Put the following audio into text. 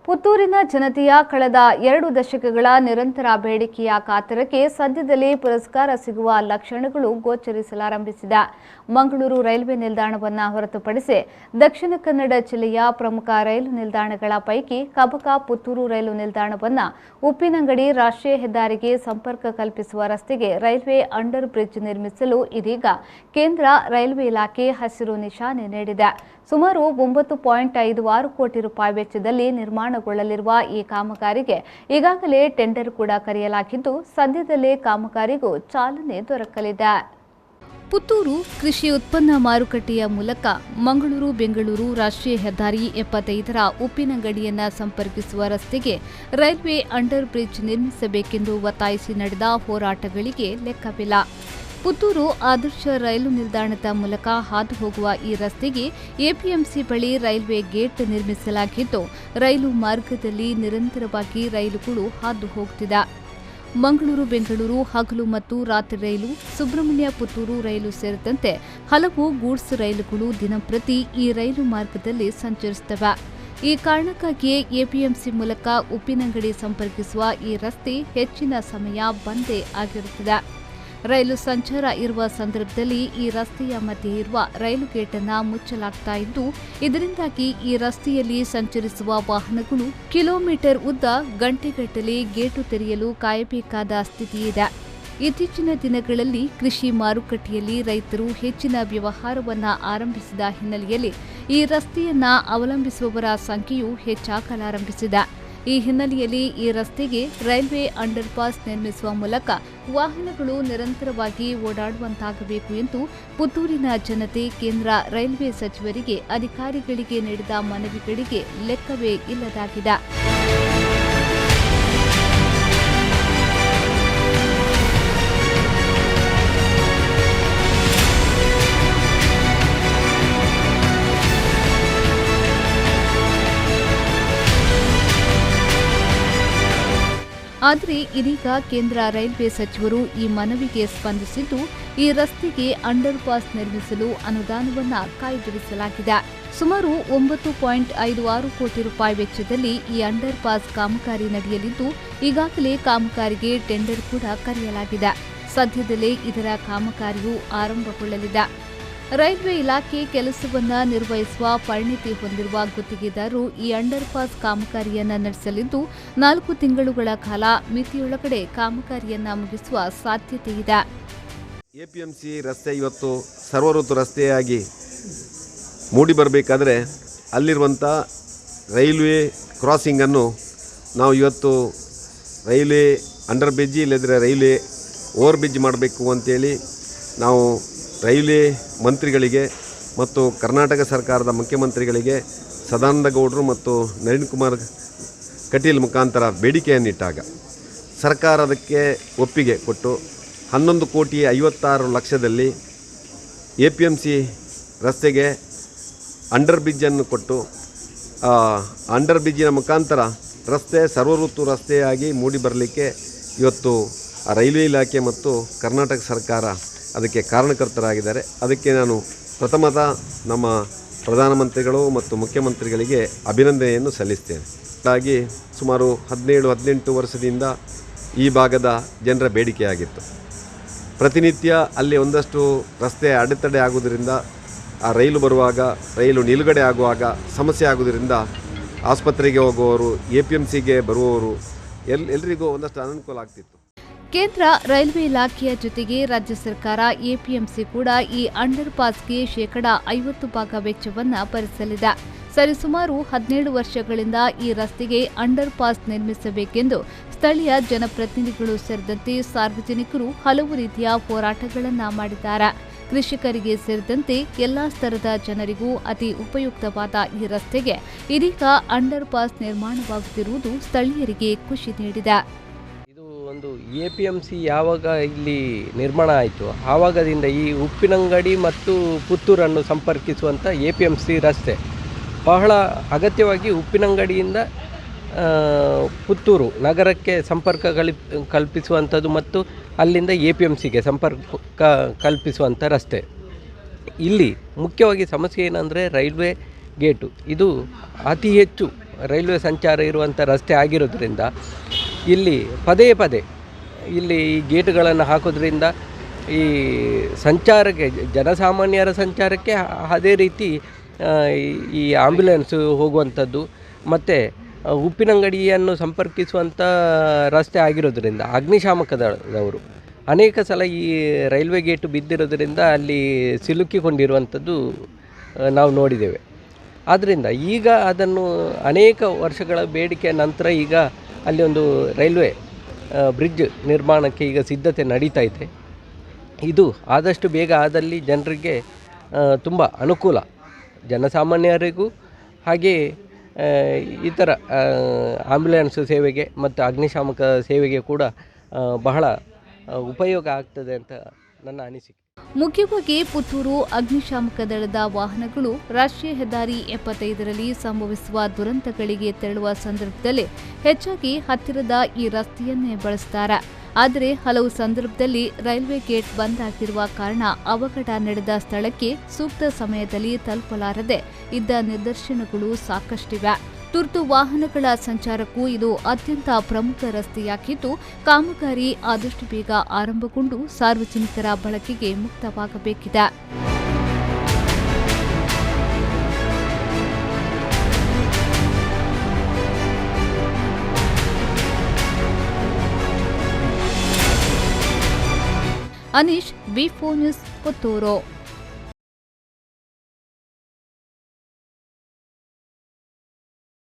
ಪುತ್ತೂರಿನ ಜನತೆಯ ಕಳೆದ 2 ದಶಕಗಳ ನಿರಂತರ ಬೇಡಿಕೆಯ ಕಾತರಕ್ಕೆ ಸದ್ಯದಲ್ಲಿ ಪುರಸ್ಕಾರ ಸಿಗುವ ಲಕ್ಷಣಗಳು ಗೋಚರಿಸಲಾರಂಭಿಸಿದೆ. ಮಂಗಳೂರು ರೈಲ್ವೆ ನಿಲ್ದಾಣವನ್ನು ಹೊರತುಪಡಿಸಿ ದಕ್ಷಿಣ ಕನ್ನಡ ಜಿಲ್ಲೆಯ ಪ್ರಮುಖ ರೈಲು ನಿಲ್ದಾಣಗಳ ಪೈಕಿ ಕಬಕ ಪುತ್ತೂರು ರೈಲು ನಿಲ್ದಾಣವನ್ನು ಉಪ್ಪಿನಂಗಡಿ ರಾಷ್ಟ್ರೀಯ ಹೆದ್ದಾರಿಗೆ ಸಂಪರ್ಕ ಕಲ್ಪಿಸುವ ರಸ್ತೆಗೆ ರೈಲ್ವೆ ಅಂಡರ್ ಬ್ರಿಡ್ಜ್ ನಿರ್ಮಿಸಲು ಇದೀಗ ಕೇಂದ್ರ ರೈಲ್ವೆ ಇಲಾಖೆ ಹಸಿರು ನಿಶಾನೆ ನೀಡಿದೆ. ಸುಮಾರು 9.56 ಕೋಟಿ ರೂಪಾಯಿ ವೆಚ್ಚದಲ್ಲಿ ನಿರ್ಮಾಣಗೊಳ್ಳಲಿರುವ ಈ ಕಾಮಗಾರಿಗೆ ಈಗಾಗಲೇ ಟೆಂಡರ್ ಕೂಡ ಕರೆಯಲಾಗಿದ್ದು ಸದ್ಯದಲ್ಲೇ ಕಾಮಗಾರಿಗೂ ಚಾಲನೆ ದೊರಕಲಿದೆ. ಪುತ್ತೂರು ಕೃಷಿ ಉತ್ಪನ್ನ ಮಾರುಕಟ್ಟೆಯ ಮೂಲಕ ಮಂಗಳೂರು ಬೆಂಗಳೂರು ರಾಷ್ಟ್ರೀಯ ಹೆದ್ದಾರಿ 75ರ ಉಪ್ಪಿನಂಗಡಿಯನ್ನು ಸಂಪರ್ಕಿಸುವ ರಸ್ತೆಗೆ ರೈಲ್ವೆ ಅಂಡರ್ ಬ್ರಿಡ್ಜ್ ನಿರ್ಮಿಸಬೇಕೆಂದು ಒತ್ತಾಯಿಸಿ ನಡೆದ ಹೋರಾಟಗಳಿಗೆ ಲೆಕ್ಕವಿಲ್ಲ. ಪುತ್ತೂರು ಆದರ್ಶ ರೈಲು ನಿಲ್ದಾಣದ ಮೂಲಕ ಹಾದು ಹೋಗುವ ಈ ರಸ್ತೆಗೆ ಎಪಿಎಂಸಿ ಬಳಿ ರೈಲ್ವೆ ಗೇಟ್ ನಿರ್ಮಿಸಲಾಗಿದ್ದು ರೈಲು ಮಾರ್ಗದಲ್ಲಿ ನಿರಂತರವಾಗಿ ರೈಲುಗಳು ಹಾದು ಹೋಗುತ್ತಿದೆ. ಮಂಗಳೂರು ಬೆಂಗಳೂರು ಹಗಲು ಮತ್ತು ರಾತ್ರಿ ರೈಲು, ಸುಬ್ರಹ್ಮಣ್ಯ ಪುತ್ತೂರು ರೈಲು ಸೇರಿದಂತೆ ಹಲವು ಗೂಡ್ಸ್ ರೈಲುಗಳು ದಿನಂಪ್ರತಿ ಈ ರೈಲು ಮಾರ್ಗದಲ್ಲಿ ಸಂಚರಿಸುತ್ತವೆ. ಈ ಕಾರಣಕ್ಕಾಗಿಯೇ ಎಪಿಎಂಸಿ ಮೂಲಕ ಉಪ್ಪಿನಂಗಡಿ ಸಂಪರ್ಕಿಸುವ ಈ ರಸ್ತೆ ಹೆಚ್ಚಿನ ಸಮಯ ಬಂದೇ ಆಗಿರುತ್ತದೆ. ರೈಲು ಸಂಚಾರ ಇರುವ ಸಂದರ್ಭದಲ್ಲಿ ಈ ರಸ್ತೆಯ ಮಧ್ಯೆ ಇರುವ ರೈಲು ಗೇಟ್ ಅನ್ನು ಮುಚ್ಚಲಾಗ್ತಾ ಇದ್ದು ಇದರಿಂದಾಗಿ ಈ ರಸ್ತೆಯಲ್ಲಿ ಸಂಚರಿಸುವ ವಾಹನಗಳು ಕಿಲೋಮೀಟರ್ ಉದ್ದ ಗಂಟೆಗಟ್ಟಲೆ ಗೇಟು ತೆರೆಯಲು ಕಾಯಬೇಕಾದ ಸ್ಥಿತಿ ಇದೆ. ಇತ್ತೀಚಿನ ದಿನಗಳಲ್ಲಿ ಕೃಷಿ ಮಾರುಕಟ್ಟೆಯಲ್ಲಿ ರೈತರು ಹೆಚ್ಚಿನ ವ್ಯವಹಾರವನ್ನು ಆರಂಭಿಸಿದ ಹಿನ್ನೆಲೆಯಲ್ಲಿ ಈ ರಸ್ತೆಯನ್ನು ಅವಲಂಬಿಸುವವರ ಸಂಖ್ಯೆಯು ಹೆಚ್ಚಾಗಲಾರಂಭಿಸಿದೆ. ಈ ಹಿನ್ನೆಲೆಯಲ್ಲಿ ಈ ರಸ್ತೆಗೆ ರೈಲ್ವೆ ಅಂಡರ್ ಪಾಸ್ ನಿರ್ಮಿಸುವ ಮೂಲಕ ವಾಹನಗಳು ನಿರಂತರವಾಗಿ ಓಡಾಡುವಂತಾಗಬೇಕು ಎಂದು ಪುತ್ತೂರಿನ ಜನತೆ ಕೇಂದ್ರ ರೈಲ್ವೆ ಸಚಿವರಿಗೆ ಅಧಿಕಾರಿಗಳಿಗೆ ನೀಡಿದ ಮನವಿಗಳಿಗೆ ಲೆಕ್ಕವೇ ಇಲ್ಲದಾಗಿದೆ. ಆದರೆ ಇದೀಗ ಕೇಂದ್ರ ರೈಲ್ವೆ ಸಚಿವರು ಈ ಮನವಿಗೆ ಸ್ಪಂದಿಸಿದ್ದು ಈ ರಸ್ತೆಗೆ ಅಂಡರ್ ಪಾಸ್ ನಿರ್ಮಿಸಲು ಅನುದಾನವನ್ನು ಕಾಯ್ದಿರಿಸಲಾಗಿದೆ. ಸುಮಾರು 9.56 ಕೋಟಿ ರೂಪಾಯಿ ವೆಚ್ಚದಲ್ಲಿ ಈ ಅಂಡರ್ ಪಾಸ್ ಕಾಮಗಾರಿ ನಡೆಯಲಿದ್ದು ಈಗಾಗಲೇ ಕಾಮಗಾರಿಗೆ ಟೆಂಡರ್ ಕೂಡ ಕರೆಯಲಾಗಿದೆ. ಸದ್ಯದಲ್ಲೇ ಇದರ ಕಾಮಗಾರಿಯು ಆರಂಭಗೊಳ್ಳಲಿದೆ. ರೈಲ್ವೆ ಇಲಾಖೆ ಕೆಲಸವನ್ನು ನಿರ್ವಹಿಸುವ ಪರಿಣಿತಿ ಹೊಂದಿರುವ ಗುತ್ತಿಗೆದಾರರು ಈ ಅಂಡರ್ ಪಾಸ್ ಕಾಮಗಾರಿಯನ್ನು ನಡೆಸಲಿದ್ದು 4 ತಿಂಗಳುಗಳ ಕಾಲ ಮಿತಿಯೊಳಗಡೆ ಕಾಮಗಾರಿಯನ್ನು ಮುಗಿಸುವ ಸಾಧ್ಯತೆ ಇದೆ. ಎಪಿಎಂಸಿ ರಸ್ತೆ ಇವತ್ತು ಸರ್ವಋತು ರಸ್ತೆಯಾಗಿ ಮೂಡಿ ಬರಬೇಕಾದ್ರೆ ಅಲ್ಲಿರುವಂಥ ರೈಲ್ವೆ ಕ್ರಾಸಿಂಗನ್ನು ನಾವು ಇವತ್ತು ರೈಲ್ವೆ ಅಂಡರ್ ಬ್ರಿಡ್ಜ್ ಇಲ್ಲದ್ರೆ ರೈಲ್ವೆ ಓವರ್ ಬ್ರಿಡ್ಜ್ ಮಾಡಬೇಕು ಅಂತೇಳಿ ನಾವು ರೈಲ್ವೆ ಮಂತ್ರಿಗಳಿಗೆ ಮತ್ತು ಕರ್ನಾಟಕ ಸರ್ಕಾರದ ಮುಖ್ಯಮಂತ್ರಿಗಳಿಗೆ ಸದಾನಂದ ಗೌಡರು ಮತ್ತು ನಳಿನ್ ಕುಮಾರ್ ಕಟೀಲ್ ಮುಖಾಂತರ ಬೇಡಿಕೆಯನ್ನಿಟ್ಟಾಗ ಸರ್ಕಾರ ಅದಕ್ಕೆ ಒಪ್ಪಿಗೆ ಕೊಟ್ಟು 11,56,00,000ದಲ್ಲಿ ಎಪಿಎಂಸಿ ರಸ್ತೆಗೆ ಅಂಡರ್ ಬ್ರಿಡ್ಜನ್ನು ಕೊಟ್ಟು ಅಂಡರ್ ಬ್ರಿಡ್ಜಿನ ಮುಖಾಂತರ ರಸ್ತೆ ಸರ್ವಋತು ರಸ್ತೆಯಾಗಿ ಮೂಡಿ ಬರಲಿಕ್ಕೆ ಇವತ್ತು ರೈಲ್ವೆ ಇಲಾಖೆ ಮತ್ತು ಕರ್ನಾಟಕ ಸರ್ಕಾರ ಅದಕ್ಕೆ ಕಾರಣಕರ್ತರಾಗಿದ್ದಾರೆ. ಅದಕ್ಕೆ ನಾನು ಪ್ರಥಮದ ನಮ್ಮ ಪ್ರಧಾನಮಂತ್ರಿಗಳು ಮತ್ತು ಮುಖ್ಯಮಂತ್ರಿಗಳಿಗೆ ಅಭಿನಂದನೆಯನ್ನು ಸಲ್ಲಿಸ್ತೇನೆ. ಹಾಗಾಗಿ ಸುಮಾರು 17-18 ವರ್ಷದಿಂದ ಈ ಭಾಗದ ಜನರ ಬೇಡಿಕೆಯಾಗಿತ್ತು. ಪ್ರತಿನಿತ್ಯ ಅಲ್ಲಿ ಒಂದಷ್ಟು ರಸ್ತೆ ಅಡೆತಡೆ ಆಗುವುದರಿಂದ ಆ ರೈಲು ಬರುವಾಗ ರೈಲು ನಿಲುಗಡೆ ಆಗುವಾಗ ಸಮಸ್ಯೆ ಆಗುವುದರಿಂದ ಆಸ್ಪತ್ರೆಗೆ ಹೋಗುವವರು ಎಪಿಎಂಸಿಗೆ ಬರುವವರು ಎಲ್ಲರಿಗೂ ಒಂದಷ್ಟು ಅನುಕೂಲ ಆಗ್ತಿತ್ತು. ಕೇಂದ್ರ ರೈಲ್ವೆ ಇಲಾಖೆಯ ಜೊತೆಗೆ ರಾಜ್ಯ ಸರ್ಕಾರ ಎಪಿಎಂಸಿ ಕೂಡ ಈ ಅಂಡರ್ ಪಾಸ್ಗೆ %50 ವೆಚ್ಚವನ್ನು ಭರಿಸಲಿದೆ. ಸರಿಸುಮಾರು 17 ವರ್ಷಗಳಿಂದ ಈ ರಸ್ತೆಗೆ ಅಂಡರ್ ಪಾಸ್ ನಿರ್ಮಿಸಬೇಕೆಂದು ಸ್ಥಳೀಯ ಜನಪ್ರತಿನಿಧಿಗಳು ಸೇರಿದಂತೆ ಸಾರ್ವಜನಿಕರು ಹಲವು ರೀತಿಯ ಹೋರಾಟಗಳನ್ನು ಮಾಡಿದ್ದಾರೆ. ಕೃಷಿಕರಿಗೆ ಸೇರಿದಂತೆ ಎಲ್ಲಾ ಸ್ತರದ ಜನರಿಗೂ ಅತಿ ಉಪಯುಕ್ತವಾದ ಈ ರಸ್ತೆಗೆ ಇದೀಗ ಅಂಡರ್ ಪಾಸ್ ನಿರ್ಮಾಣವಾಗುತ್ತಿರುವುದು ಸ್ಥಳೀಯರಿಗೆ ಖುಷಿ ನೀಡಿದೆ. ಒಂದು ಎಪಿಎಂಸಿ ಯಾವಾಗ ಇಲ್ಲಿ ನಿರ್ಮಾಣ ಆಯಿತು ಆವಾಗದಿಂದ ಈ ಉಪ್ಪಿನಂಗಡಿ ಮತ್ತು ಪುತ್ತೂರನ್ನು ಸಂಪರ್ಕಿಸುವಂಥ ಎಪಿಎಂಸಿ ರಸ್ತೆ ಬಹಳ ಅಗತ್ಯವಾಗಿ ಉಪ್ಪಿನಂಗಡಿಯಿಂದ ಪುತ್ತೂರು ನಗರಕ್ಕೆ ಸಂಪರ್ಕ ಕಲ್ಪಿಸುವಂಥದ್ದು ಮತ್ತು ಅಲ್ಲಿಂದ ಎಪಿಎಂಸಿಗೆ ಸಂಪರ್ಕ ಕಲ್ಪಿಸುವಂಥ ರಸ್ತೆ. ಇಲ್ಲಿ ಮುಖ್ಯವಾಗಿ ಸಮಸ್ಯೆ ಏನಂದರೆ ರೈಲ್ವೆ ಗೇಟು ಇದು ಅತಿ ಹೆಚ್ಚು ರೈಲ್ವೆ ಸಂಚಾರ ಇರುವಂಥ ರಸ್ತೆ ಆಗಿರೋದ್ರಿಂದ ಇಲ್ಲಿ ಪದೇ ಪದೇ ಇಲ್ಲಿ ಈ ಗೇಟುಗಳನ್ನು ಹಾಕೋದ್ರಿಂದ ಈ ಸಂಚಾರಕ್ಕೆ ಜನಸಾಮಾನ್ಯರ ಸಂಚಾರಕ್ಕೆ ಅದೇ ರೀತಿ ಈ ಆಂಬ್ಯುಲೆನ್ಸು ಹೋಗುವಂಥದ್ದು ಮತ್ತು ಉಪ್ಪಿನಂಗಡಿಯನ್ನು ಸಂಪರ್ಕಿಸುವಂಥ ರಸ್ತೆ ಆಗಿರೋದ್ರಿಂದ ಅಗ್ನಿಶಾಮಕ ದಳದವರು ಅನೇಕ ಸಲ ಈ ರೈಲ್ವೆ ಗೇಟು ಬಿದ್ದಿರೋದ್ರಿಂದ ಅಲ್ಲಿ ಸಿಲುಕಿಕೊಂಡಿರುವಂಥದ್ದು ನಾವು ನೋಡಿದ್ದೇವೆ. ಆದ್ದರಿಂದ ಈಗ ಅದನ್ನು ಅನೇಕ ವರ್ಷಗಳ ಬೇಡಿಕೆಯ ನಂತರ ಈಗ ಅಲ್ಲಿ ಒಂದು ರೈಲ್ವೆ ಬ್ರಿಡ್ಜ್ ನಿರ್ಮಾಣಕ್ಕೆ ಈಗ ಸಿದ್ಧತೆ ನಡೀತಾ ಇದೆ. ಇದು ಆದಷ್ಟು ಬೇಗ ಆದಲ್ಲಿ ಜನರಿಗೆ ತುಂಬ ಅನುಕೂಲ, ಜನಸಾಮಾನ್ಯರಿಗೂ ಹಾಗೆ ಇತರ ಆಂಬ್ಯುಲೆನ್ಸ್ ಸೇವೆಗೆ ಮತ್ತು ಅಗ್ನಿಶಾಮಕ ಸೇವೆಗೆ ಕೂಡ ಬಹಳ ಉಪಯೋಗ ಆಗ್ತದೆ ಅಂತ ನನ್ನ ಅನಿಸಿಕೆ. ಮುಖ್ಯವಾಗಿ ಪುತ್ತೂರು ಅಗ್ನಿಶಾಮಕ ದಳದ ವಾಹನಗಳು ರಾಷ್ಟ್ರೀಯ ಹೆದ್ದಾರಿ 75ರಲ್ಲಿ ಸಂಭವಿಸುವ ದುರಂತಗಳಿಗೆ ತೆರಳುವ ಸಂದರ್ಭದಲ್ಲಿ ಹೆಚ್ಚಾಗಿ ಹತ್ತಿರದ ಈ ರಸ್ತೆಯನ್ನೇ ಬಳಸುತ್ತಾರೆ. ಆದರೆ ಹಲವು ಸಂದರ್ಭದಲ್ಲಿ ರೈಲ್ವೆ ಗೇಟ್ ಬಂದ್ ಆಗಿರುವ ಕಾರಣ ಅವಘಡ ನಡೆದ ಸ್ಥಳಕ್ಕೆ ಸೂಕ್ತ ಸಮಯದಲ್ಲಿ ತಲುಪಲಾರದೆ ಇದ್ದ ನಿದರ್ಶನಗಳು ಸಾಕಷ್ಟಿವೆ. ತುರ್ತು ವಾಹನಗಳ ಸಂಚಾರಕ್ಕೂ ಇದು ಅತ್ಯಂತ ಪ್ರಮುಖ ರಸ್ತೆಯಾಗಿದ್ದು, ಕಾಮಗಾರಿ ಆದಷ್ಟು ಬೇಗ ಆರಂಭಗೊಂಡು ಸಾರ್ವಜನಿಕರ ಬಳಕೆಗೆ ಮುಕ್ತವಾಗಬೇಕಿದೆ. ಅನೀಶ್, ವಿ4 ನ್ಯೂಸ್, ಪುತ್ತೂರು.